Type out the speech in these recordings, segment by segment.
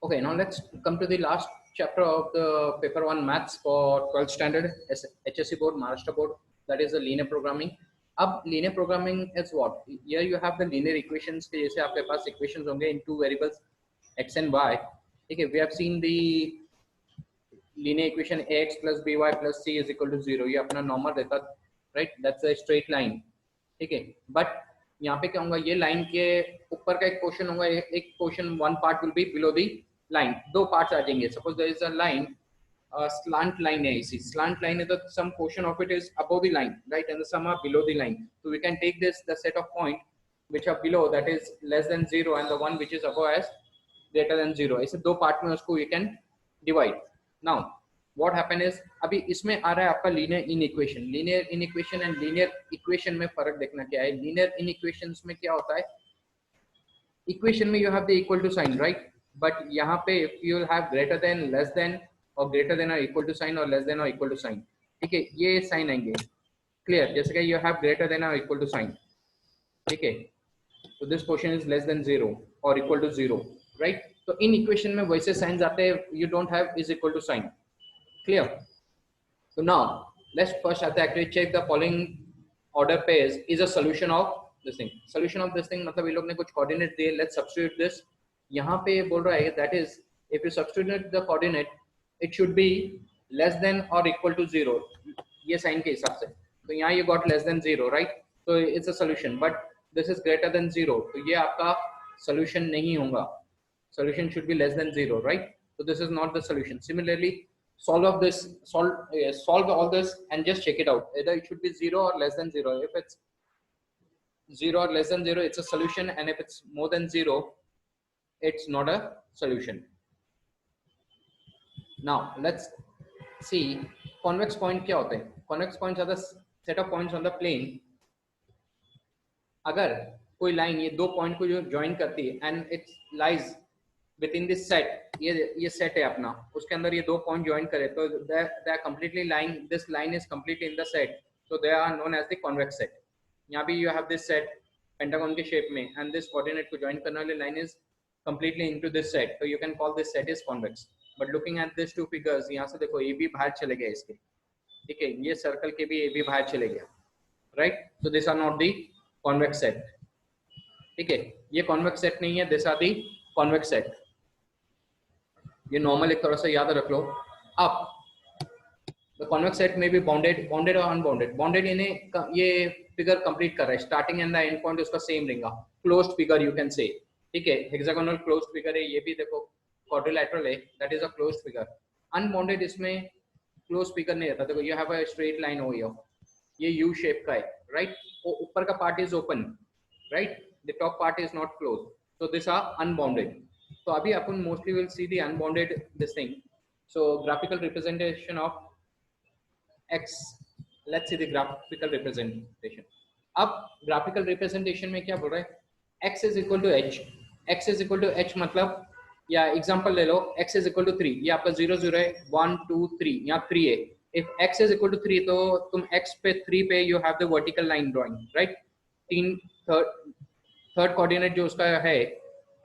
Okay, now let's come to the last chapter of the paper 1 maths for 12th standard HSC board, Maharashtra board, that is the linear programming. अब linear programming is what? Here you have the linear equations के जैसे आपके पास equations होंगे in two variables x and y. ठीक है, we have seen the linear equation ax plus by plus c is equal to 0. ये अपना normal रहता, right? That's a straight line. ठीक है, but यहाँ पे क्या होगा, ये लाइन के ऊपर का एक पोर्शन होगा, एक portion one part will be below the line, दो पार्ट्स आ जाएंगे. Suppose there is a line, slant line है, इसी slant line है तो some portion of it is above the line, right, and some are below the line. So we can take this the set of point which are below, that is less than 0, and the one which is above as greater than 0. ऐसे दो part में उसको we can divide. Now what happen is, अभी इसमें आ रहा है आपका linear inequation. Linear inequation and linear equation में फर्क देखना क्या है. लीनियर इनइक्वेशंस में क्या होता है, इक्वेशन में you have the equal to sign, right, but यहाँ पे you will have greater than, less than, और ग्रेटर देन और इक्वल टू साइन, और लेस देन और इक्वल टू साइन. ठीक है, ये साइन आएंगे, क्लियर, जैसे कि यू हैव ग्रेटर देन और इक्वल टू साइन. ठीक है, तो this portion is less than 0 और इक्वल टू 0, राइट. तो इन इक्वेशन में वैसे साइंस आते हैं, you don't have is equal to sign. Clear? So now let's first have to actually check the following order pairs is a solution of this thing. Solution of this thing मतलब ये लोग ने कुछ coordinate दिए. Let's substitute this. यहाँ पे बोल रहा है that is if you substitute the coordinate it should be less than or equal to 0. ये sign के हिसाब से. तो यहाँ you got less than 0, right? So it's a solution. But this is greater than 0. तो ये आपका solution नहीं होगा. Solution should be less than 0, right? So this is not the solution. Similarly, solve all this and just check it out. Either it should be 0 or less than 0. If it's 0 or less than 0, it's a solution, and if it's more than 0, it's not a solution. Now let's see convex point क्या होते हैं. Convex points are the set of points on the plane. अगर कोई line ये दो point को जो join करती है and it lies within this set, ये सेट है अपना, उसके अंदर ये दो पॉइंट ज्वाइन करे तो they are completely lying, this line is completely in the set, so they are known as the convex set. यहाँ भी you have this set pentagon के शेप में, and this कोऑर्डिनेट को ज्वाइन करने वाली line is completely into this set, so you can call this set is convex. But looking at these two figures, यहाँ से देखो ये भी बाहर चले गए इसके, ठीक है, ये सर्कल के भी ये भी बाहर चले गया, right? So these are not the convex set. ठीक है, ये convex set नहीं है, these are the convex set. ये नॉर्मल एक तरह से याद रख लो. अब द कॉन्वेक्स सेट में भी बाउंडेड और अनबाउंडेड. बाउंडेड यानी ये फिगर कंप्लीट कर रहा है, starting and the end point उसका सेम रहेगा, closed figure you can say. ठीक है, हेक्सागोनल क्लोज्ड फिगर है, ये भी देखो क्वाड्रिलैटरल है, that is a closed figure. Unbounded इसमें क्लोज्ड फिगर नहीं रहता. देखो you have a straight line हो, ये यू शेप का है, राइट, वो ऊपर का part is open, right, the top part is not close, so this are unbounded. तो अभी अपन mostly will see the unbounded this thing. So graphical representation of x, let's see the graphical representation. अब graphical representation में क्या बोल रहा है, x is equal to h. x is equal to h मतलब, या एग्जांपल ले लो, x इज इक्वल टू 3, ये आपका 0 0 है, 1 2 3, यहाँ 3 है. If x is equal to 3 तो तुम x पे 3 पे you have the vertical line drawing, right. Third coordinate जो उसका है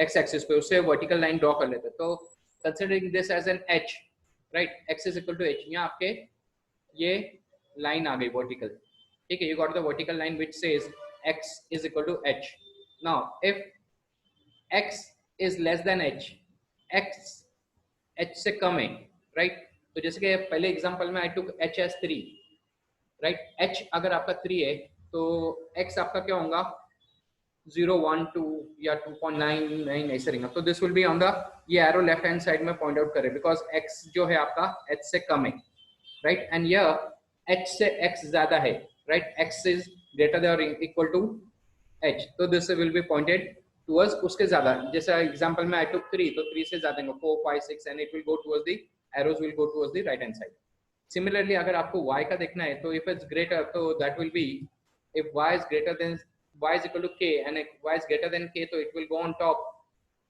x एक्सिस पे, उससे वर्टिकल लाइन ड्रॉ कर लेते हैं. तो considering this as an h, right, x is equal to h, यहाँ आपके ये लाइन आ गई वर्टिकल. ठीक है, you got the vertical line which says x is equal to h. Now if x is less than h, x h से कम है, right. तो जैसे कि पहले एग्जांपल में आई टुक h as 3, राइट. h अगर आपका 3 है तो x आपका क्या होगा, 0 1 2 या 2.99 ऐसे रहेगा. तो this will be on the, ये एरो लेफ्ट हैंड साइड में पॉइंट आउट करे, बिकॉज x जो है आपका h से कम है, राइट, एंड यह h से x ज्यादा है, right, x is greater than और इक्वल टू h, तो this will be pointed towards उसके ज्यादा. जैसे एग्जांपल में आई टुक 3, तो 3 से ज्यादा 4 5 6 and it will go towards the arrows will go towards the right hand side. Similarly अगर आपको y का देखना है तो इफ इट्स ग्रेटर, तो that will B, if y is greater then, y is equal to k and y is greater than k, तो it will go on top,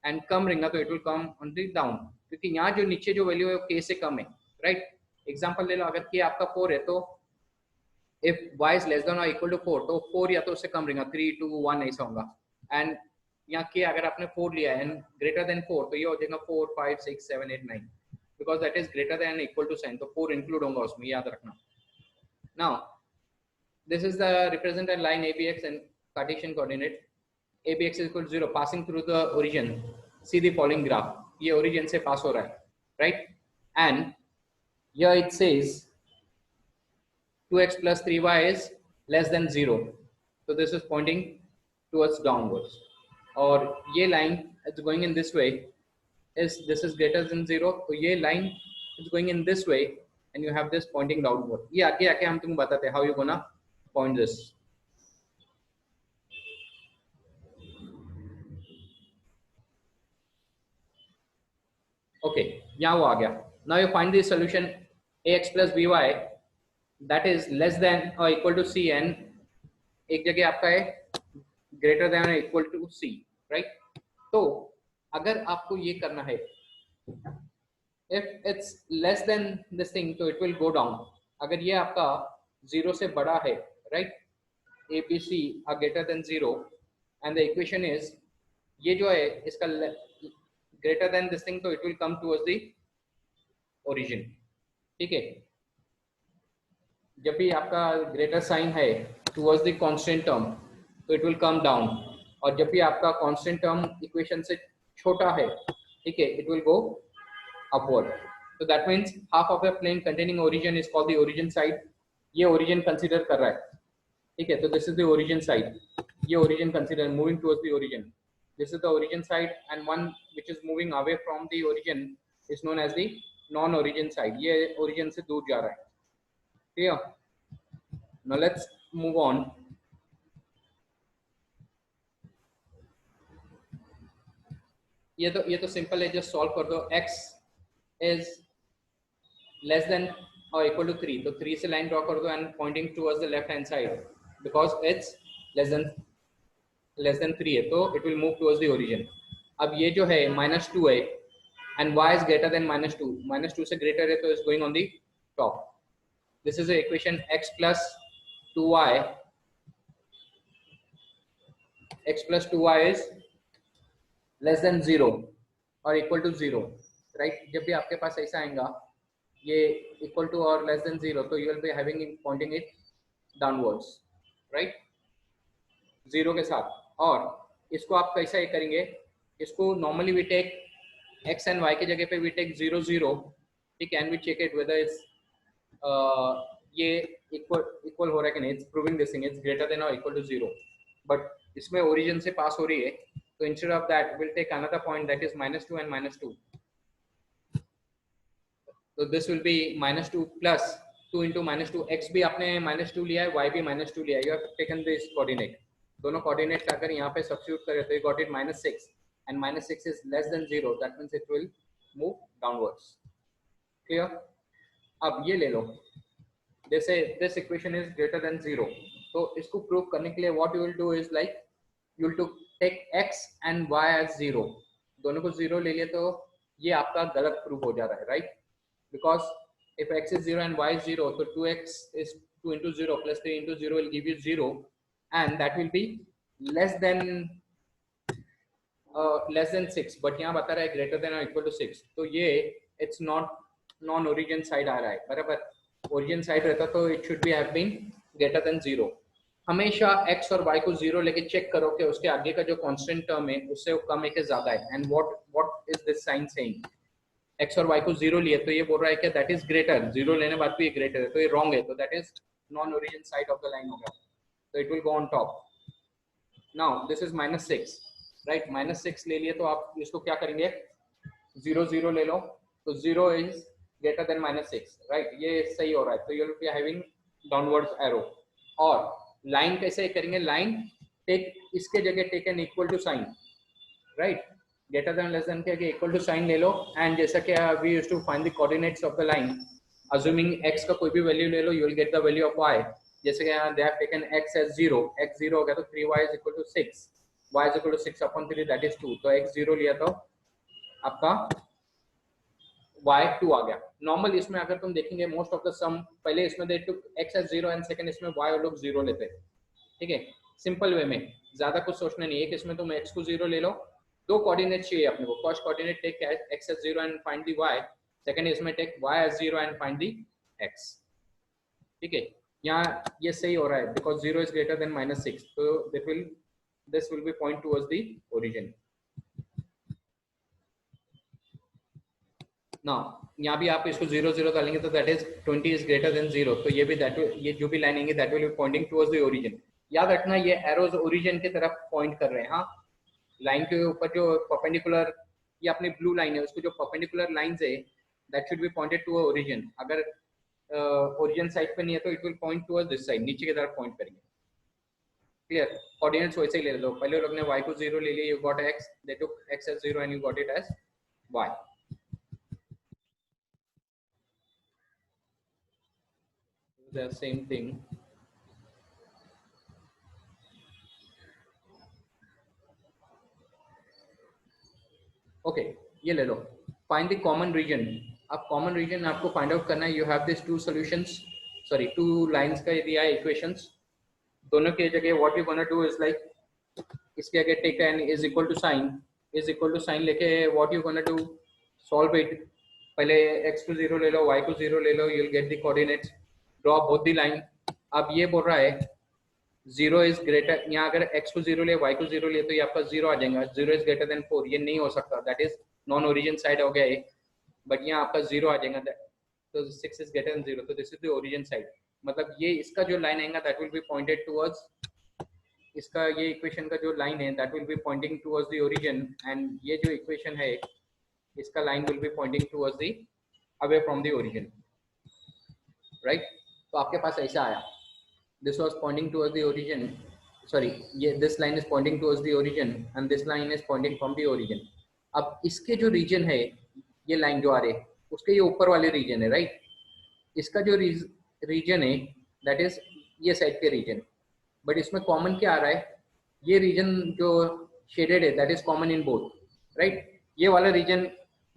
and कम रहेगा तो it will come on the down, क्योंकि यहाँ जो नीचे जो value है वो k से कम है, राइट. एग्जांपल ले लो, अगर k आपका 4 है तो if y is less than or equal to 4, तो 4 या तो उससे कम रहेगा, 3 2 1 ऐसा होगा, and यहाँ के अगर आपने 4 लिया है एंड ग्रेटर देन 4 तो ये हो जाएगा 4 5 6 7 8 9 because that is greater than equal to sign, तो 4 इंक्लूड होगा उसमें, याद रखना. Now this is the represented line ABX and Cartesian coordinate. ABX is equal to 0 passing through the origin. See the following graph. ये origin से pass हो रहा है, right? And here it says 2x plus 3y is less than 0. So this is pointing towards downwards. और ये line is going in this way. Is this is greater than 0? तो ये line is going in this way, and you have this pointing downward. ये आगे आके हम तुमको बताते हैं how you gonna point this. Okay, यहाँ वो आ गया. Now you find the solution ax plus by that is less than or equal to c, and एक जगह आपका है greater than or equal to c, right? तो अगर आपको ये करना है, if it's less than this thing तो it will go down. अगर ये आपका 0 से बड़ा है, right? A B C are greater than 0 and the equation is ये जो है इसका greater than this thing तो it will come towards the origin. ठीक है, जब भी आपका greater sign है towards the constant term तो it will come down, और जब भी आपका constant term equation से छोटा है, ठीक है, it will go upward. So that means half of the plane containing origin is called the origin side. ये origin consider कर रहा है, ठीक है, तो this is the origin side. ये origin consider moving towards the origin. This is the origin side, and one which is moving away from the origin is known as the non-origin side. ये origin से दूर जा रहा है. Clear? Now let's move on. ये तो simple है, just solve कर दो. X is less than or equal to 3, तो 3 से line draw कर दो and pointing towards the left hand side because it's less than 3 है, तो it will move towards the origin. अब ये जो है -2 है and y is greater than -2, -2 से greater है तो is going on the top. This is the equation x plus 2y is less than 0 or equal to 0, right? जब भी आपके पास ऐसा आएगा ये equal to or less than 0 तो you will be having it pointing it downwards, right? 0 के साथ. और इसको आप कैसा ये करेंगे, इसको normally we take x and y के जगह पे we take 0 0, ठीक है, and we check it whether it's ये equal हो रहा है कि नहीं. It's proving this thing, it's greater than or equal to 0, but इसमें origin से pass हो रही है, so instead of that we'll take another point that is -2 and -2. So this will be -2 plus 2 into -2. x भी आपने -2 लिया है, y भी -2 लिया है. You have taken this coordinate. दोनों coordinate अगर यहाँ पे substitute करें तो you got it -6, and -6 is less than 0. That means it will move downwards. Clear? अब ये ले लो. जैसे this equation is greater than 0. तो इसको prove करने के लिए what you will do is like you will take x and y as 0. दोनों को 0 ले लिए तो ये आपका गलत prove हो जा रहा है, right? Because if x is 0 and y is 0, so 2x is 2 into 0 plus 3 into 0 will give you 0, and that will be less than 6. But यहाँ बता रहा है greater than or equal to 6. तो ये it's not non-origin side आ रहा है, बराबर. Origin side रहता तो it should be have been greater than 0. हमेशा x और y को 0 लेके चेक करो कि उसके आगे का जो constant term है उससे वो कम है कि ज्यादा है. And what is this sign saying? x और y को 0 लिए तो ये बोल रहा है कि that is greater. 0 लेने बाद भी ये greater है, तो ये wrong है, तो that is non-origin side of the line होगा, so it will go on top. Now this is -6, right? -6 ले लिए तो आप इसको क्या करेंगे, 0 0 ले लो, तो 0 is greater than -6, right? ये सही हो रहा है, तो you will be having downwards arrow. और line कैसे करेंगे, line take इसके जगह take an equal to sign, right? Greater than less than के आगे equal to sign ले लो, and जैसा कि we used to find the coordinates of the line, assuming x का कोई भी value ले लो, you will get the value of y. जैसे कि यहाँ they have taken x as 0, x 0 हो गया तो 3y is equal to 6, y is equal to 6 upon 3, that is 2. तो x 0 लिया तो आपका y 2 आ गया. नॉर्मल इसमें अगर तुम देखेंगे मोस्ट ऑफ द सम पहले इसमें दे टू x as 0 एंड सेकंड इसमें y और लोग 0 लेते हैं, ठीक है, सिंपल वे में. ज्यादा कुछ सोचना नहीं है। एक इसमें तुम x को 0 ले लो, दो कोऑर्डिनेट चाहिए अपने को, first coordinate take x as 0 and find the y, second इसमें take y as 0 and find the x। ठीक है, यहाँ ये सही हो रहा है बिकॉज 0 इज ग्रेटर देन -6, तो this will be point towards the origin. ना यहाँ भी आप इसको 0 0 डालेंगे तो that is 20 is greater than 0, तो ये भी ये जो भी लाइन आएंगे that will B Poynting towards the origin. याद रखना ये एरोज ओरिजिन की तरफ पॉइंट कर रहे हैं। हाँ, लाइन के ऊपर जो परपेंडिकुलर, ये अपनी ब्लू लाइन है, उसको जो परपेंडिकुलर लाइंस है that should be pointed to origin. अगर ओरिजिन साइड पे नहीं है तो it will point towards this side, नीचे की तरफ पॉइंट करेंगे। क्लियर? कोऑर्डिनेट्स वैसे ही ले लो, पहले लोग ने y को 0 ले लिया, you got x, they took x as 0 and you got it as y. The same thing. Okay, ये ले लो, find the common region। अब common region आपको find out करना है। You have these two solutions, sorry two lines का दिया है equations, दोनों की जगह what you gonna do is like इसके आगे take n is equal to sign लेके what you gonna do, solve it। पहले x को 0 ले लो, y को 0 ले लो, you'll get the coordinates, draw both the line। अब ये बोल रहा है 0 इज ग्रेटर, यहाँ अगर x को 0 ले y को 0 ले तो ये आपका 0 आ जाएगा। 0 इज ग्रेटर देन 4, ये नहीं हो सकता, that is non origin side हो गया एक, बट यहाँ आपका 0 आ जाएगा, तो 6 इज ग्रेटर देन 0, तो this is the origin side. मतलब ये इसका जो लाइन आएगा that will B pointed towards, इसका ये इक्वेशन का जो लाइन है that will B Poynting towards the origin, and ये जो इक्वेशन है इसका line will be Poynting towards the away from the origin, right? तो आपके पास ऐसा आया, this was pointing towards the origin, sorry ये this line is pointing towards the origin and this line is pointing from the origin। अब इसके जो reason है, ये लाइन जो आ रही है उसके ये ऊपर वाले रीजन है, राइट? इसका जो रीजन है दैट इज ये साइड के रीजन, बट इसमें कॉमन क्या आ रहा है, ये रीजन जो शेडेड है that is common in both, right? ये वाला रीजन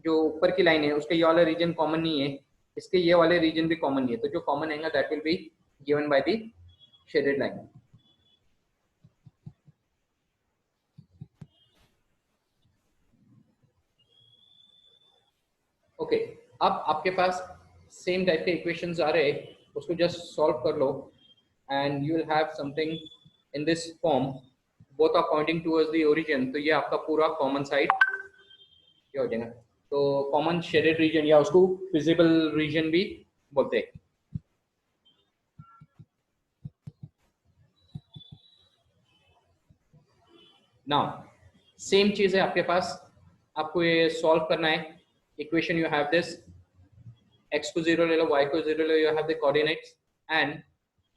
जो ऊपर की लाइन है उसके ये वाला रीजन कॉमन नहीं है, इसके ये वाले रीजन भी कॉमन नहीं है, तो जो कॉमन आएगा that will be given by the shaded line. Okay, अब आपके पास सेम टाइप के इक्वेशंस आ रहे हैं, उसको जस्ट सॉल्व कर लो and you will have something in this form, both are pointing towards the origin, तो ये आपका पूरा कॉमन साइड ये हो जाएगा। तो कॉमन शेडेड रीजन या उसको विजिबल रीजन भी बोलते हैं। नाउ सेम चीज है आपके पास, आपको ये सॉल्व करना है। Equation you have this, x को 0 ले लो, y को 0 ले लो, you have the coordinates and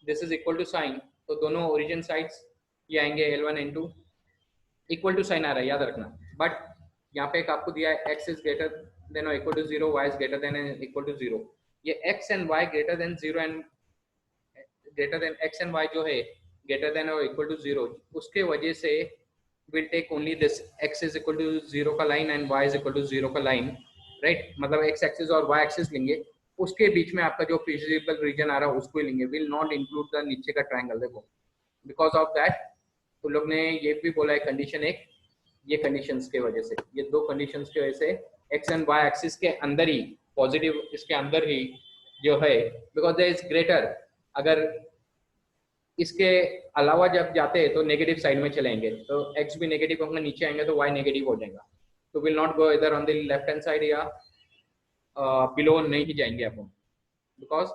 this is equal to sign, तो दोनों ओरिजिन साइड्स ये आएंगे L1 N2, equal to sign आ रहा है याद रखना, बट यहाँ पे एक आपको दिया है x इज ग्रेटर देन और equal to 0, y is greater than and equal to 0। ये x and y greater than 0 and greater than x and y जो है ग्रेटर देन और इक्वल टू 0, उसके वजह से will take only this x is equal to 0 का line and y is equal to 0 का line, right? मतलब x axis और y एक्सिस लेंगे, उसके बीच में आपका जो फिजिबल रीजन आ रहा है उसको लेंगे, विल नॉट इंक्लूड द नीचे का ट्रायंगल। देखो बिकॉज ऑफ दैट तो लोग ने ये भी बोला है कंडीशन एक, ये कंडीशंस के वजह से, ये दो कंडीशंस की वजह से एक्स एंड वाई एक्सिस के अंदर ही पॉजिटिव, इसके अंदर ही जो है, बिकॉज देयर इज ग्रेटर, अगर इसके अलावा जब जाते हैं तो नेगेटिव साइड में चलेंगे, तो एक्स भी नेगेटिव होंगे, नीचे आएंगे तो वाई नेगेटिव हो जाएगा, तो विल नॉट गो इधर on the left hand side या बिलो नहीं ही जाएंगे अपन, बिकॉज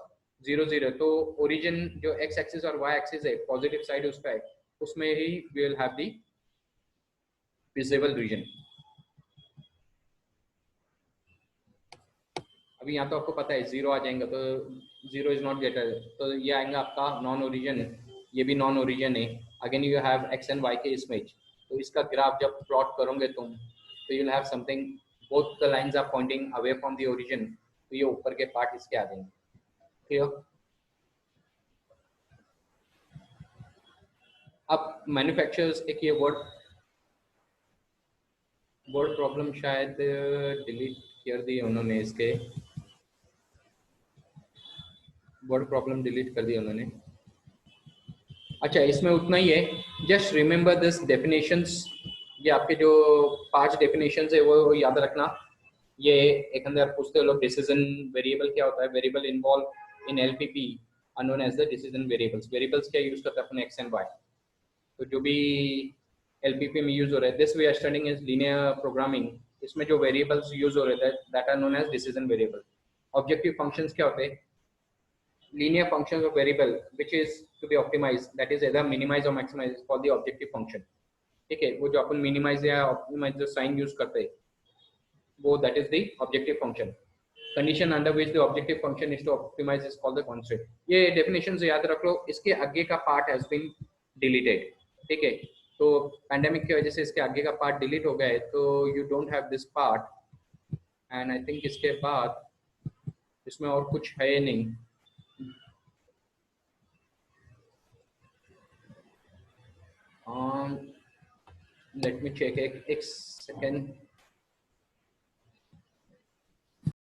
0 0, तो ओरिजिन जो एक्स एक्सिस और वाई एक्सिस है पॉजिटिव साइड उसका है, उसमें ही we will have the visible region. अभी यहाँ तो आपको पता है 0 आ जाएगा, तो 0 इज नॉट ग्रेटर, तो ये आएगा आपका नॉन ओरिजिन, ये भी नॉन ओरिजिन है। Again you have x and y के इसमें, तो इसका ग्राफ जब प्लॉट करोगे तुम तो you will have something, both the lines are pointing away from the origin, तो ये ऊपर के पार्ट इसके आ जाएंगे। क्लियर? अब मैन्युफैक्चरर्स एक ये वर्ड प्रॉब्लम शायद डिलीट कर दी उन्होंने, इसके वर्ड प्रॉब्लम डिलीट कर दी उन्होंने। अच्छा, इसमें उतना ही है. Just remember this definitions. ये आपके जो 5 डेफिनेशंस है वो याद रखना. ये एक अंदर पूछते हैं लोग डिसीजन वेरिएबल क्या होता है. Variable involve in LPP are known as the decision variables. Variables क्या यूज करते हैं अपन, एक्स एंड वाई. तो जो भी एलपीपी में यूज हो रहा है, this we are studying is linear programming. इसमें जो वेरिएबल्स यूज हो रहे हैं that are known as decision variable. Objective functions क्या होते हैं? Linear functions of variable which is to be optimized, that is either minimize or maximize, is called the objective function. ठीक है, वो जो अपन मिनिमाइज या ऑप्टिमाइज जो साइन यूज करते हैं वो that is the objective function. Condition under which the objective function is to optimise is called the constraint. ये डेफिनेशन से याद रख लो. इसके आगे का पार्ट हैज बीन डिलीटेड. ठीक है, तो पैंडेमिक की वजह से इसके आगे का पार्ट डिलीट हो गया है, तो you don't have this part. And I think इसके बाद इसमें और कुछ है नहीं. Let me check. एक second.